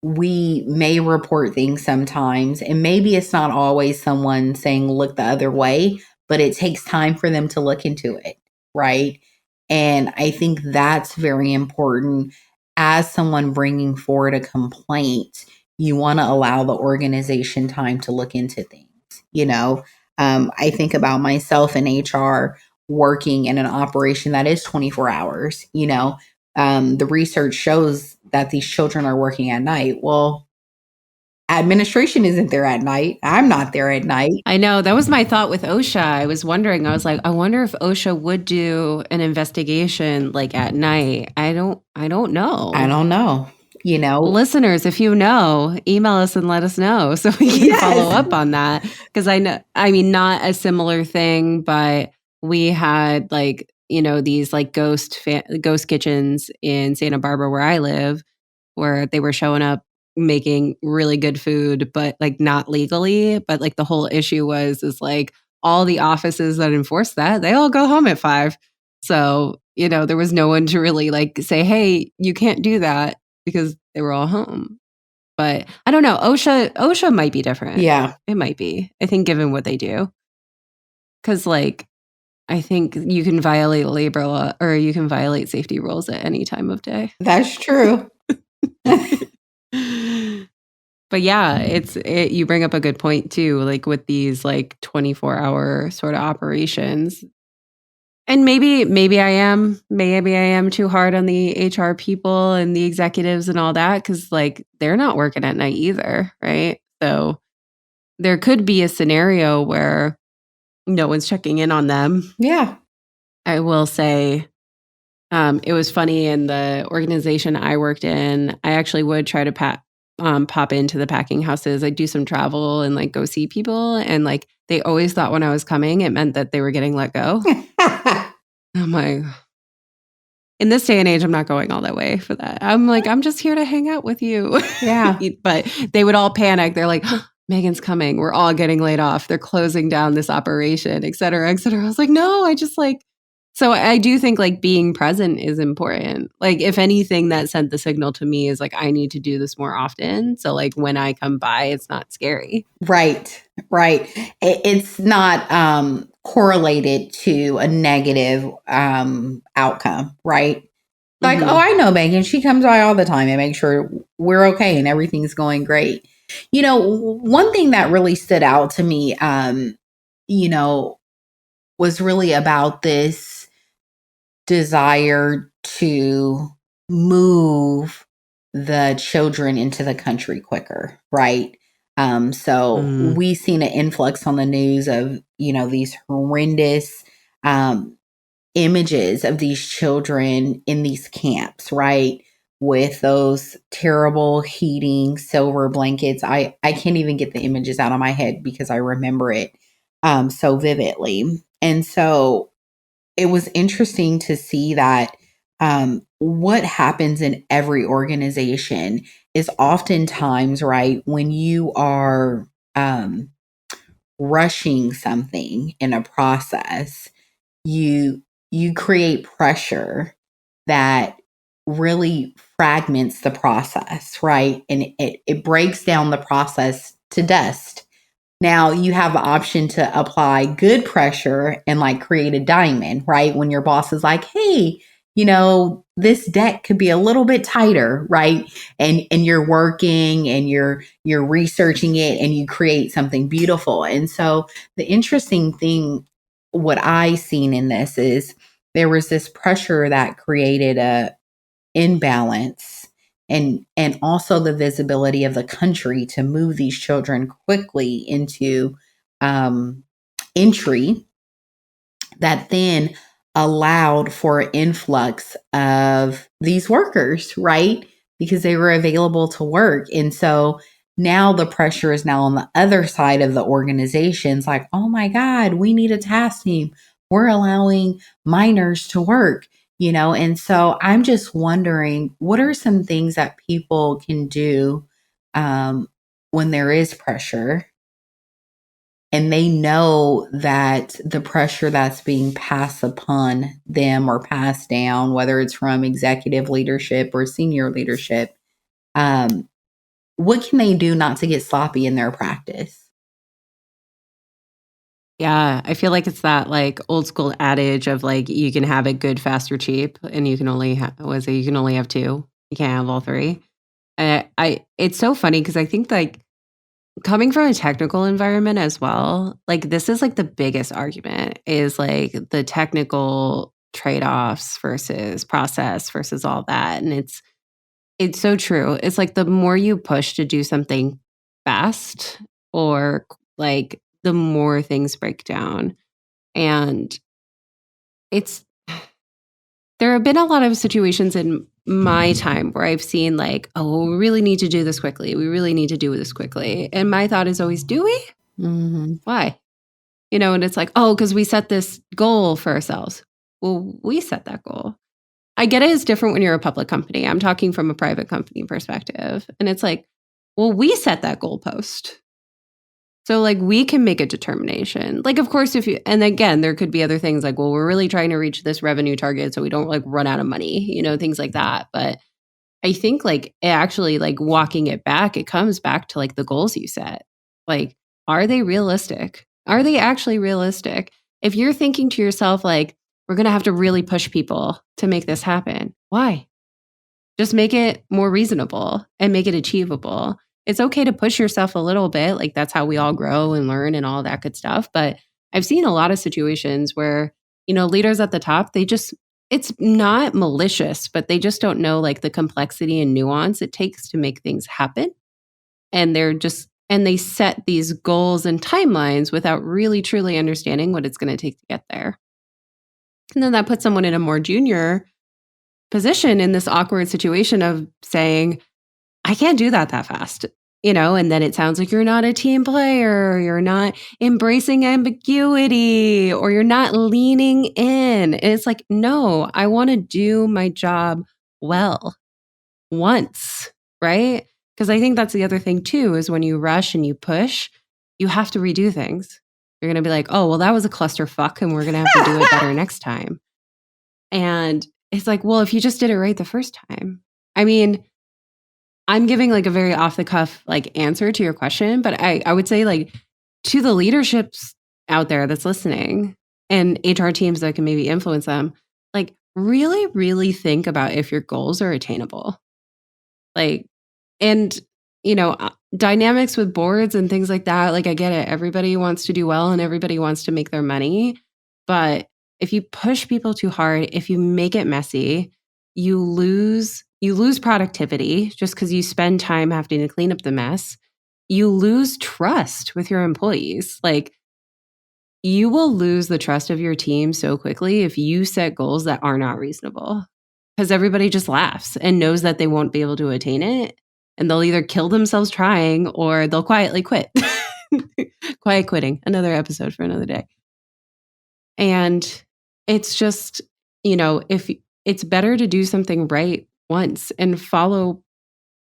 we may report things sometimes, and maybe it's not always someone saying look the other way, but it takes time for them to look into it, right? And I think that's very important. As someone bringing forward a complaint, you want to allow the organization time to look into things. I think about myself in HR, working in an operation that is 24 hours. The research shows that these children are working at night. Well, administration isn't there at night. I'm not there at night. I know. That was my thought with OSHA. I was wondering, I was like, I wonder if OSHA would do an investigation like at night. I don't know. I don't know. Listeners, if you know, email us and let us know so we can follow up on that. Because not a similar thing, but we had these like ghost kitchens in Santa Barbara where I live, where they were showing up making really good food, but like not legally. But like the whole issue is like all the offices that enforce that, they all go home at 5. So, there was no one to really like say, hey, you can't do that, because they were all home. But I don't know. OSHA might be different. Yeah. It might be. I think given what they do. Because I think you can violate labor law, or you can violate safety rules at any time of day. That's true. But yeah, you bring up a good point too, like with these 24-hour sort of operations. And maybe I am too hard on the HR people and the executives and all that, because they're not working at night either, right? So there could be a scenario where no one's checking in on them. Yeah. I will say, it was funny in the organization I worked in. I actually would try to pop into the packing houses. I'd do some travel and go see people, and they always thought when I was coming, it meant that they were getting let go. I'm like, in this day and age, I'm not going all that way for that. I'm like, I'm just here to hang out with you. Yeah. But they would all panic. They're like, Megan's coming. We're all getting laid off. They're closing down this operation, et cetera, et cetera. I was like, no, I just so I do think being present is important. If anything, that sent the signal to me is I need to do this more often. So when I come by, it's not scary. Right. It's not correlated to a negative outcome, right? Mm-hmm. Oh, I know Megan. She comes by all the time and makes sure we're okay and everything's going great. One thing that really stood out to me, was really about this desire to move the children into the country quicker, right? So we've seen an influx on the news of, these horrendous images of these children in these camps, right? with those terrible heating silver blankets. I can't even get the images out of my head because I remember it so vividly. And so it was interesting to see that what happens in every organization is oftentimes, right, when you are rushing something in a process, you you create pressure that really fragments the process, right? And it breaks down the process to dust. Now you have the option to apply good pressure and like create a diamond, right? When your boss is like, hey, this deck could be a little bit tighter, right? And you're working and you're researching it and you create something beautiful. And so the interesting thing, what I seen in this is there was this pressure that created a imbalance and also the visibility of the country to move these children quickly into um, entry that then allowed for an influx of these workers, right? Because they were available to work. And so now the pressure is now on the other side of the organizations like, oh my God, we need a task team. We're allowing minors to work, And so I'm just wondering what are some things that people can do um, when there is pressure and they know that the pressure that's being passed upon them or passed down, whether it's from executive leadership or senior leadership, um, what can they do not to get sloppy in their practice? Yeah, I feel like it's that, like, old school adage of, like, you can have it good, fast, or cheap, and you can only was it you can only have 2. You can't have all 3. I it's so funny because I think, like, coming from a technical environment as well, like, this is, like, the biggest argument is, like, the technical trade-offs versus process versus all that, and it's so true. It's like the more you push to do something fast or, like, the more things break down, and it's there have been a lot of situations in my time where I've seen, like, "Oh, we really need to do this quickly. We really need to do this quickly." And my thought is always, "Do we? Hmm. Why?" And it's like, "Oh, because we set this goal for ourselves." Well, we set that goal. I get it is different when you're a public company. I'm talking from a private company perspective. And it's like, well, we set that goalpost. So, like, we can make a determination. Like, of course, if you, and again, there could be other things like, well, we're really trying to reach this revenue target so we don't like run out of money, things like that. But I think like it actually, like, walking it back, it comes back to like the goals you set. Like, are they realistic? Are they actually realistic? If you're thinking to yourself, like, we're going to have to really push people to make this happen, why? Just make it more reasonable and make it achievable. It's okay to push yourself a little bit, like, that's how we all grow and learn and all that good stuff, but I've seen a lot of situations where, leaders at the top, they just it's not malicious, but they just don't know, like, the complexity and nuance it takes to make things happen, and they set these goals and timelines without really truly understanding what it's gonna take to get there. And then that puts someone in a more junior position in this awkward situation of saying, I can't do that fast. And then it sounds like you're not a team player, you're not embracing ambiguity, or you're not leaning in. And it's like, no, I want to do my job well once, right? Because I think that's the other thing too, is when you rush and you push, you have to redo things. You're going to be like, oh, well, that was a clusterfuck and we're going to have to do it better next time. And it's like, well, if you just did it right the first time. I mean, I'm giving like a very off the cuff like answer to your question, but I would say like to the leaderships out there that's listening and HR teams that can maybe influence them, like really, really think about if your goals are attainable. Like, and dynamics with boards and things like that, like I get it. Everybody wants to do well and everybody wants to make their money. But if you push people too hard, if you make it messy, you lose productivity just because you spend time having to clean up the mess. You lose trust with your employees. Like, you will lose the trust of your team so quickly if you set goals that are not reasonable. because everybody just laughs and knows that they won't be able to attain it. And they'll either kill themselves trying or they'll quietly quit. Quiet quitting, another episode for another day. And it's just, if it's better to do something right once and follow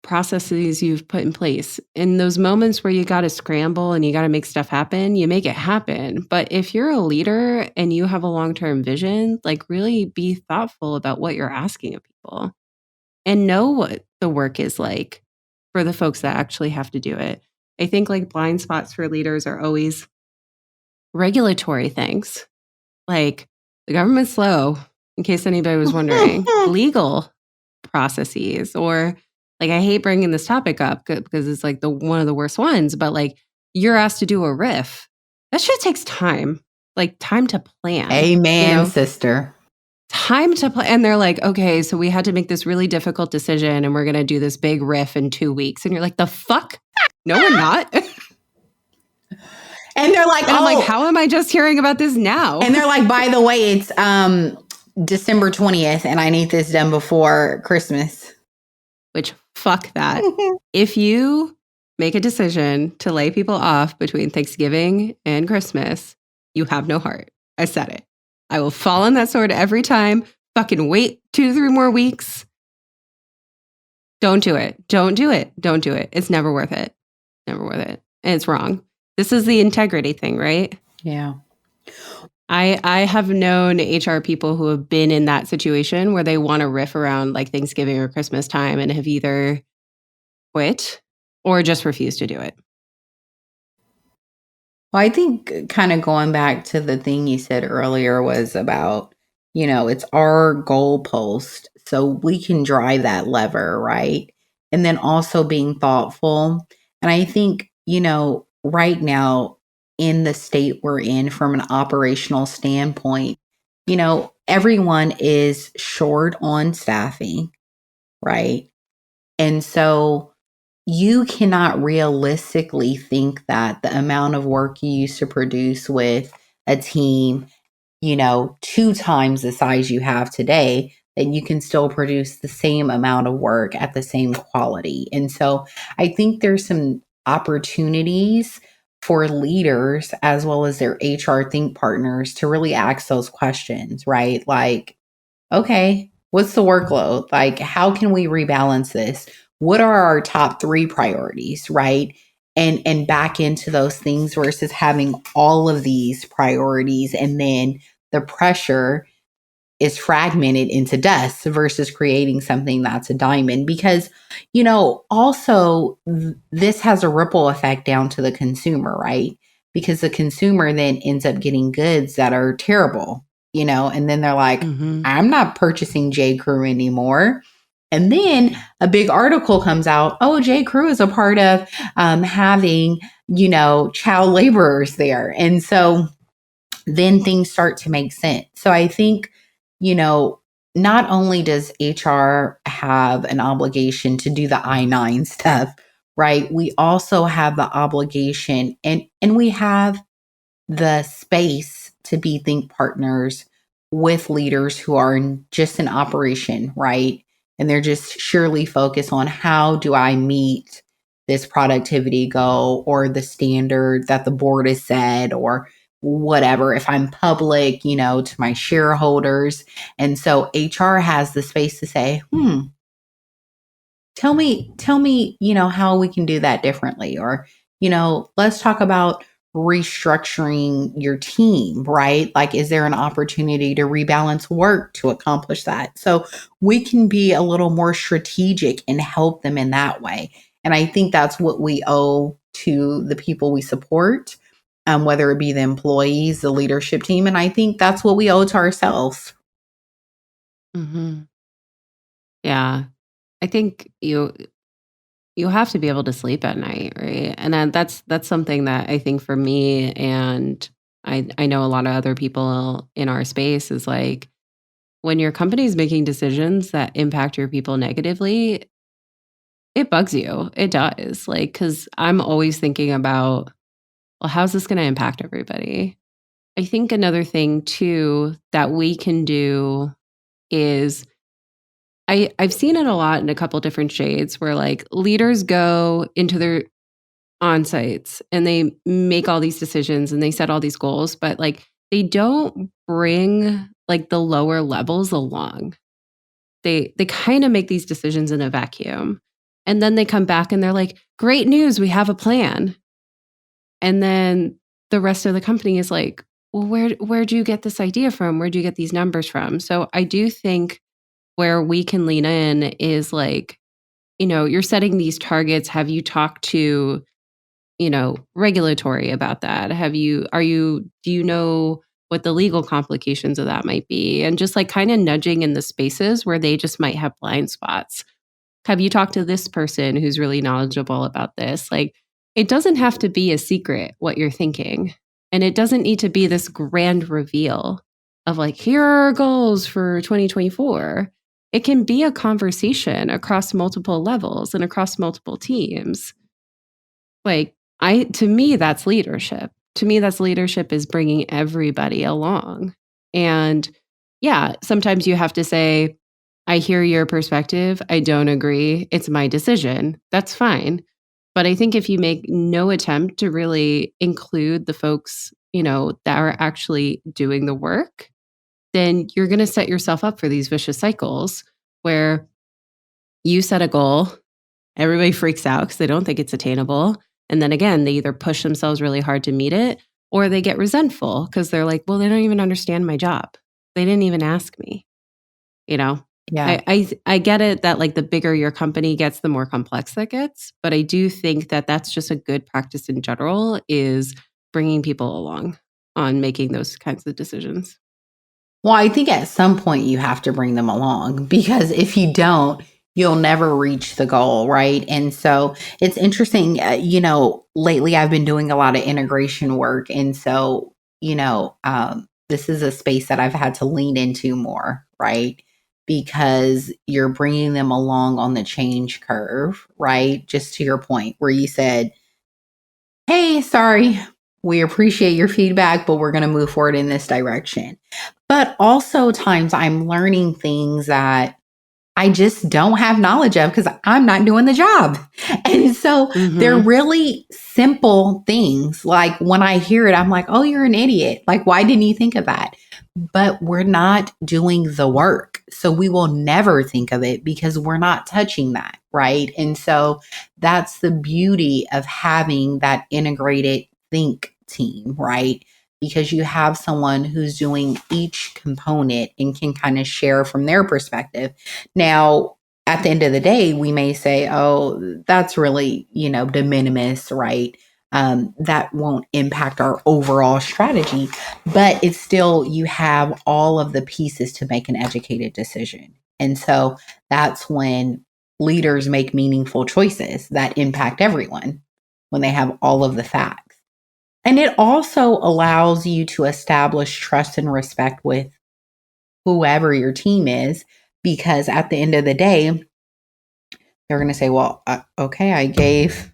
processes you've put in place. In those moments where you got to scramble and you got to make stuff happen, you make it happen. But if you're a leader and you have a long-term vision, like really be thoughtful about what you're asking of people and know what the work is like for the folks that actually have to do it. I think like blind spots for leaders are always regulatory things. Like the government's slow, in case anybody was wondering, legal processes, or like I hate bringing this topic up because it's like one of the worst ones, but like you're asked to do a riff. That shit takes time, like time to plan. Amen, sister. Time to plan. And they're like, okay, so we had to make this really difficult decision and we're going to do this big riff in 2 weeks. And you're like, the fuck? No, we're not. And they're like, and I'm like, how am I just hearing about this now? And they're like, by the way, it's December 20th and I need this done before Christmas. Which, fuck that. If you make a decision to lay people off between Thanksgiving and Christmas, you have no heart. I said it. I will fall on that sword every time. Fucking wait 2-3 more weeks. Don't do it. Don't do it. Don't do it. It's never worth it. Never worth it. And it's wrong. This is the integrity thing, right? Yeah. I have known HR people who have been in that situation where they want to riff around like Thanksgiving or Christmas time and have either quit or just refused to do it. Well, I think kind of going back to the thing you said earlier was about, it's our goalpost, so we can drive that lever, right? And then also being thoughtful. And I think, right now in the state we're in from an operational standpoint, everyone is short on staffing, right? And so you cannot realistically think that the amount of work you used to produce with a team, 2 times the size you have today, that you can still produce the same amount of work at the same quality. And so I think there's some opportunities for leaders as well as their HR think partners to really ask those questions, right? Like, okay, what's the workload? Like, how can we rebalance this? What are our top 3 priorities, right? And back into those things versus having all of these priorities and then the pressure is fragmented into dust versus creating something that's a diamond. Because, also this has a ripple effect down to the consumer, right? Because the consumer then ends up getting goods that are terrible, and then they're like, I'm not purchasing J. Crew anymore. And then a big article comes out, oh, J. Crew is a part of having, child laborers there. And so then things start to make sense. So I think, not only does HR have an obligation to do the I-9 stuff, right? We also have the obligation and we have the space to be think partners with leaders who are just in operation, right? And they're just surely focused on how do I meet this productivity goal or the standard that the board has set or whatever, if I'm public, to my shareholders. And so HR has the space to say, tell me, how we can do that differently. Or, let's talk about restructuring your team, right? Like, is there an opportunity to rebalance work to accomplish that? So we can be a little more strategic and help them in that way. And I think that's what we owe to the people we support, whether it be the employees, the leadership team. And I think that's what we owe to ourselves. Yeah. I think you have to be able to sleep at night, right? And then that's something that I think for me, and I know a lot of other people in our space, is like when your company is making decisions that impact your people negatively, it bugs you. It does. Like, because I'm always thinking about, well, how's this going to impact everybody? I think another thing too that we can do is I've seen it a lot in a couple different shades where like leaders go into their on sites and they make all these decisions and they set all these goals, but like they don't bring like the lower levels along. They kind of make these decisions in a vacuum. And then they come back and they're like, "Great news, we have a plan." And then the rest of the company is like, "Well, where'd you get this idea from? Where'd you get these numbers from?" So I do think where we can lean in is like, you're setting these targets. Have you talked to, regulatory about that? Do you know what the legal complications of that might be? And just like kind of nudging in the spaces where they just might have blind spots. Have you talked to this person who's really knowledgeable about this? Like, it doesn't have to be a secret what you're thinking. And it doesn't need to be this grand reveal of like, here are our goals for 2024. It can be a conversation across multiple levels and across multiple teams. Like, to me, that's leadership. To me, that's leadership is bringing everybody along. And yeah, sometimes you have to say, I hear your perspective. I don't agree. It's my decision. That's fine. But I think if you make no attempt to really include the folks, that are actually doing the work, then you're going to set yourself up for these vicious cycles where you set a goal, everybody freaks out because they don't think it's attainable. And then again, they either push themselves really hard to meet it or they get resentful because they're like, well, they don't even understand my job. They didn't even ask me. Yeah. I get it that like the bigger your company gets, the more complex that gets. But I do think that that's just a good practice in general is bringing people along on making those kinds of decisions. Well, I think at some point you have to bring them along because if you don't, you'll never reach the goal, right? And so it's interesting, lately I've been doing a lot of integration work. And so, this is a space that I've had to lean into more, right? Because you're bringing them along on the change curve, right? Just to your point where you said, hey, sorry, we appreciate your feedback, but we're going to move forward in this direction. But also, times I'm learning things that I just don't have knowledge of because I'm not doing the job. And so they're Mm-hmm. really simple things. Like when I hear it, I'm like, oh, you're an idiot. Like, why didn't you think of that? But we're not doing the work. So we will never think of it because we're not touching that. Right. And so that's the beauty of having that integrated think team. Right. Because you have someone who's doing each component and can kind of share from their perspective. Now, at the end of the day, we may say, oh, that's really, de minimis, right? That won't impact our overall strategy, but it's still, you have all of the pieces to make an educated decision. And so that's when leaders make meaningful choices that impact everyone when they have all of the facts. And it also allows you to establish trust and respect with whoever your team is, because at the end of the day, they're going to say, well, okay, I gave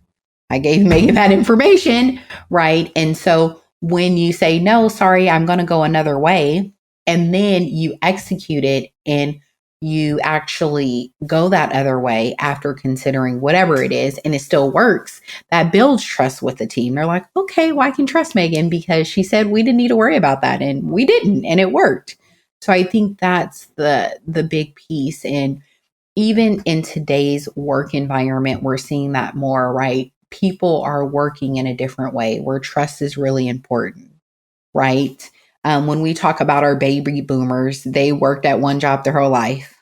Megan that information, right? And so when you say, no, sorry, I'm going to go another way, and then you execute it and you actually go that other way after considering whatever it is, and it still works, that builds trust with the team. They're like, okay, well, I can trust Megan because she said we didn't need to worry about that, and we didn't, and it worked. So I think that's the big piece. And even in today's work environment, we're seeing that more, right? People are working in a different way where trust is really important, right? When we talk about our baby boomers, they worked at one job their whole life.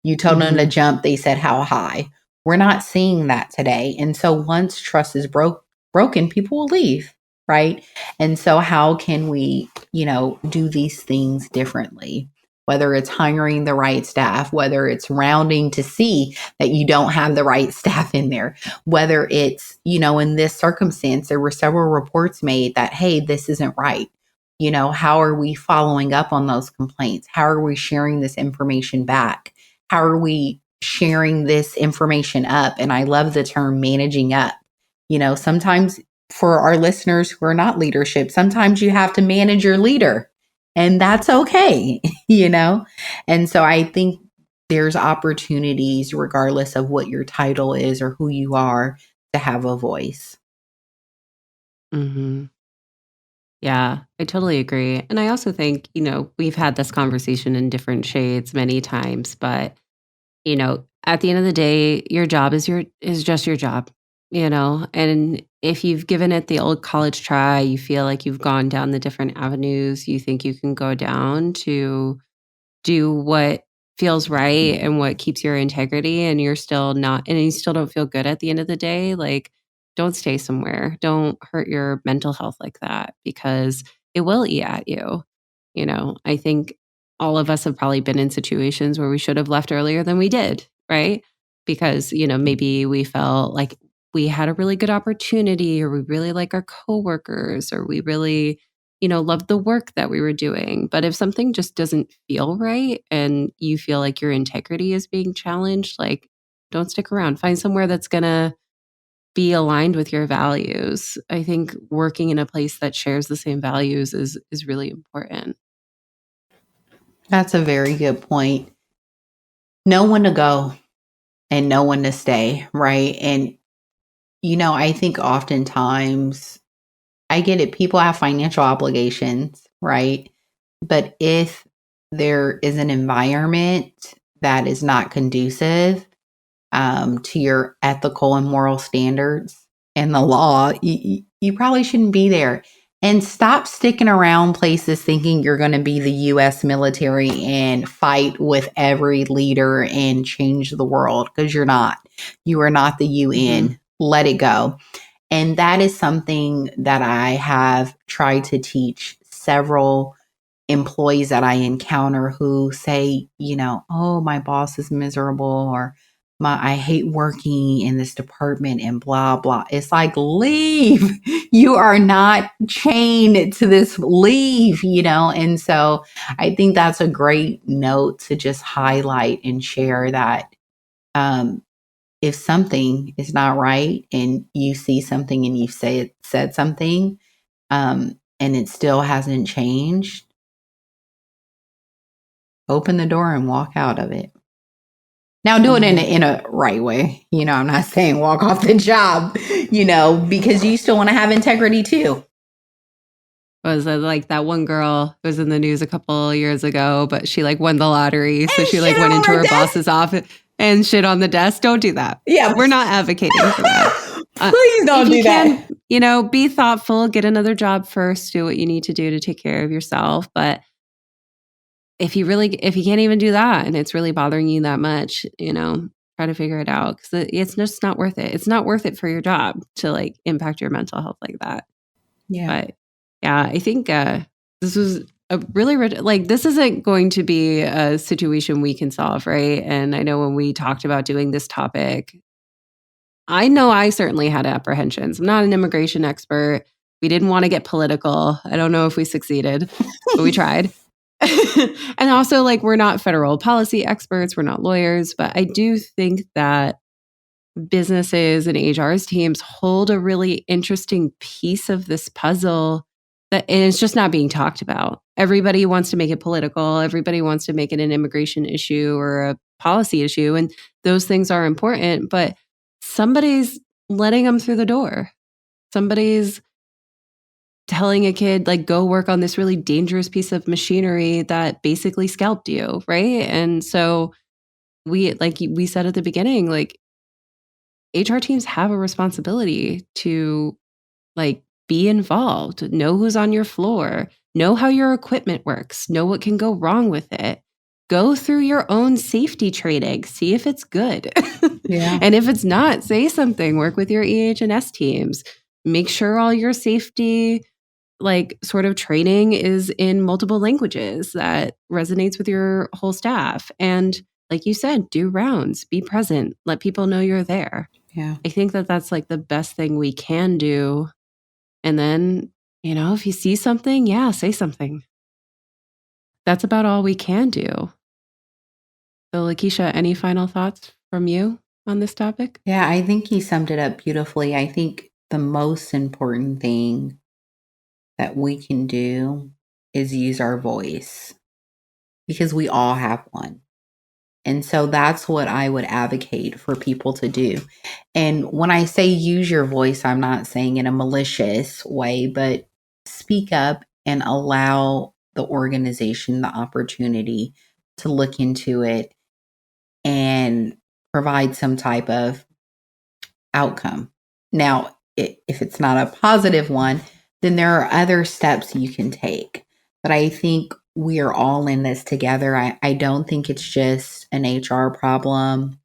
You told them to Mm-hmm. jump, they said how high. We're not seeing that today. And so once trust is broken, people will leave, right? And so how can we, do these things differently? Whether it's hiring the right staff, whether it's rounding to see that you don't have the right staff in there, whether it's, in this circumstance, there were several reports made that, hey, this isn't right. How are we following up on those complaints? How are we sharing this information back? How are we sharing this information up? And I love the term managing up. Sometimes for our listeners who are not leadership, sometimes you have to manage your leader, and that's okay, And so I think there's opportunities regardless of what your title is or who you are to have a voice. Mhm. Yeah, I totally agree. And I also think, we've had this conversation in different shades many times, but at the end of the day, your job is just your job, And if you've given it the old college try, you feel like you've gone down the different avenues you think you can go down to do what feels right and what keeps your integrity, and you're still not and you still don't feel good at the end of the day, like, don't stay somewhere. Don't hurt your mental health like that because it will eat at you. I think all of us have probably been in situations where we should have left earlier than we did, right? Because, maybe we felt like we had a really good opportunity, or we really like our coworkers, or we really loved the work that we were doing. But if something just doesn't feel right and you feel like your integrity is being challenged, like, don't stick around. Find somewhere that's going to be aligned with your values. I think working in a place that shares the same values is really important. That's a very good point. Know when to go and know when to stay, right? And, I think oftentimes I get it. People have financial obligations, right? But if there is an environment that is not conducive to your ethical and moral standards and the law, you probably shouldn't be there. And stop sticking around places thinking you're going to be the US military and fight with every leader and change the world, because you're not. You are not the Mhm. UN. Let it go. And that is something that I have tried to teach several employees that I encounter who say, oh, my boss is miserable, or I hate working in this department and blah blah. It's like, leave. You are not chained to this, leave. And so I think that's a great note to just highlight and share that um if something is not right and you see something and you've said something, and it still hasn't changed, open the door and walk out of it. Now do it in Mhm. a right way. I'm not saying walk off the job, because you still want to have integrity too. Was it like that one girl was in the news a couple years ago, but she like won the lottery. So And she like shit went on into her her desk. boss's office and shit on the desk. Don't do that. Yeah. We're not advocating for that. Please If don't you do that. can, be thoughtful, get another job first, do what you need to do to take care of yourself. But if you can't even do that and it's really bothering you that much, try to figure it out, because it's just not worth it. It's not worth it for your job to like impact your mental health like that. Yeah. But yeah, I think this was a really like, this isn't going to be a situation we can solve, right? And I know when we talked about doing this topic, I know I certainly had apprehensions. I'm not an immigration expert. We didn't want to get political. I don't know if we succeeded, but we tried. And also, like, we're not federal policy experts, we're not lawyers, but I do think that businesses and HR's teams hold a really interesting piece of this puzzle that, and it's just not being talked about. Everybody wants to make it political. Everybody wants to make it an immigration issue or a policy issue. And those things are important, but somebody's letting them through the door. Somebody's telling a kid, like, go work on this really dangerous piece of machinery that basically scalped you. Right. And so we said at the beginning, like, HR teams have a responsibility to, like, be involved, know who's on your floor, know how your equipment works, know what can go wrong with it. Go through your own safety training, see if it's good. Yeah. And if it's not, say something, work with your EH&S teams. Make sure all your safety, like, sort of training is in multiple languages that resonates with your whole staff. And like you said, do rounds, be present, let people know you're there. Yeah. I think that that's like the best thing we can do. And then, if you see something, yeah, say something. That's about all we can do. So, Lakeisha, any final thoughts from you on this topic? Yeah. I think he summed it up beautifully. I think the most important thing that we can do is use our voice, because we all have one. And so that's what I would advocate for people to do. And when I say use your voice, I'm not saying in a malicious way, but speak up and allow the organization the opportunity to look into it and provide some type of outcome. Now, if it's not a positive one, then there are other steps you can take. But I think we are all in this together. I don't think it's just an HR problem,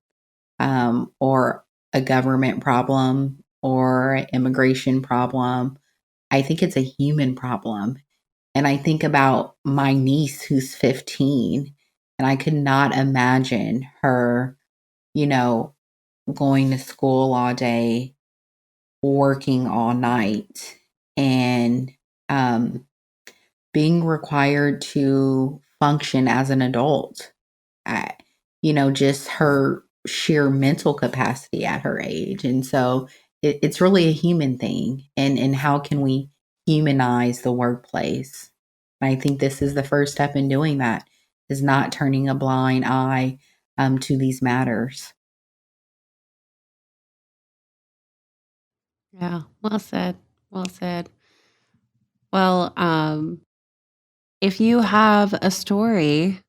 or a government problem or immigration problem. I think it's a human problem. And I think about my niece who's 15, and I could not imagine her, you know, going to school all day, working all night, and um, being required to function as an adult. I, just her sheer mental capacity at her age. And so it's really a human thing. And how can we humanize the workplace? And I think this is the first step in doing that, is not turning a blind eye to these matters. Yeah, well said. Well said. Well, if you have a story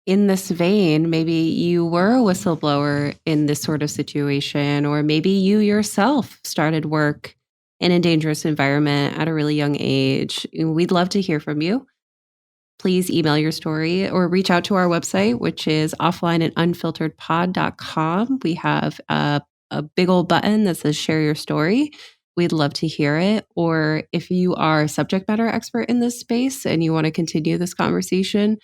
in this vein, maybe you were a whistleblower in this sort of situation, or maybe you yourself started work in a dangerous environment at a really young age. We'd love to hear from you. Please email your story or reach out to our website, which is offlineandunfilteredpod.com. We have a big old button that says share your story. We'd love to hear it. Or if you are a subject matter expert in this space and you want to continue this conversation,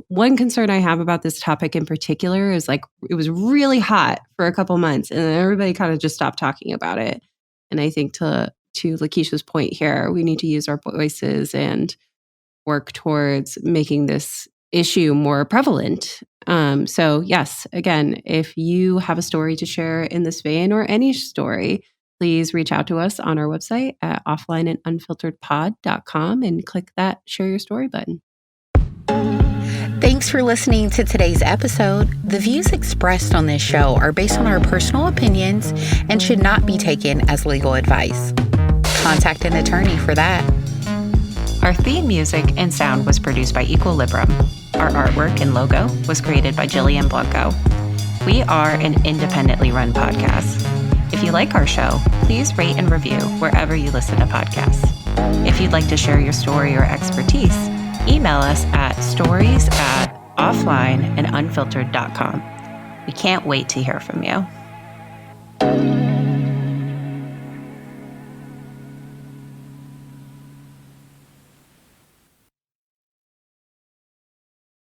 one concern I have about this topic in particular is like it was really hot for a couple months and then everybody kind of just stopped talking about it. And I think to Lakeisha's point here, we need to use our voices and work towards making this issue more prevalent. So yes, again, if you have a story to share in this vein or any story, please reach out to us on our website at offlineandunfilteredpod.com and click that share your story button. Thanks for listening to today's episode. The views expressed on this show are based on our personal opinions and should not be taken as legal advice. Contact an attorney for that. Our theme music and sound was produced by Equilibrium. Our artwork and logo was created by Jillian Blanco. We are an independently run podcast. If you like our show, please rate and review wherever you listen to podcasts. If you'd like to share your story or expertise, email us at stories@offlineandunfiltered.com. We can't wait to hear from you.